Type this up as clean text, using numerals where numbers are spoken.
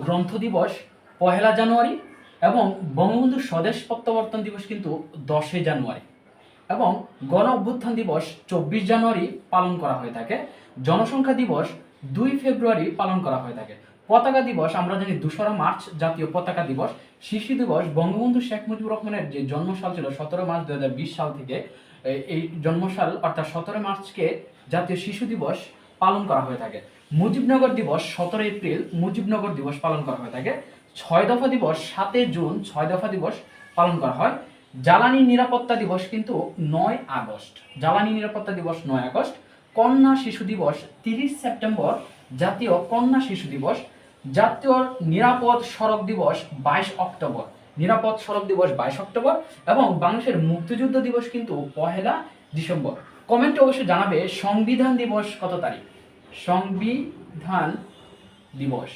গ্রন্থ দিবস 1 জানুয়ারি এবং বঙ্গবন্ধু স্বদেশ প্রত্যাবর্তন দিবস কিন্তু 10 জানুয়ারি এবং গণ অভ্যুত্থান দিবস 24 জানুয়ারি পালন করা হয়ে থাকে। জনসংখ্যা দিবস 2 ফেব্রুয়ারি পালন করা হয়ে থাকে। পতাকা দিবস আমরা জানি 2রা মার্চ জাতীয় পতাকা দিবস। শিশু দিবস বঙ্গবন্ধু শেখ মুজিবুর রহমানের যে জন্মসাল ছিল 17 মার্চ 2020 সাল থেকে এই জন্মসাল অর্থাৎ 17 মার্চকে জাতীয় শিশু দিবস পালন করা হয়ে থাকে। মুজিবনগর দিবস 17 এপ্রিল মুজিবনগর দিবস পালন করা হয়ে থাকে। 6 দফা দিবস 7 জুন 6 দফা দিবস পালন করা হয়। জ্বালানি নিরাপত্তা দিবস কিন্তু 9 আগস্ট। জ্বালানি নিরাপত্তা দিবস 9 আগস্ট। কন্যা শিশু দিবস 30 সেপ্টেম্বর জাতীয় কন্যা শিশু দিবস। জাতীয় নিরাপদ সড়ক দিবস 22 অক্টোবর। নিরাপদ সড়ক দিবস 22 অক্টোবর এবং বাংলাদেশের মুক্তিযুদ্ধ দিবস কিন্তু 1 ডিসেম্বর। কমেন্টে অবশ্যই জানাবে সংবিধান দিবস কত তারিখ। সংবিধান দিবস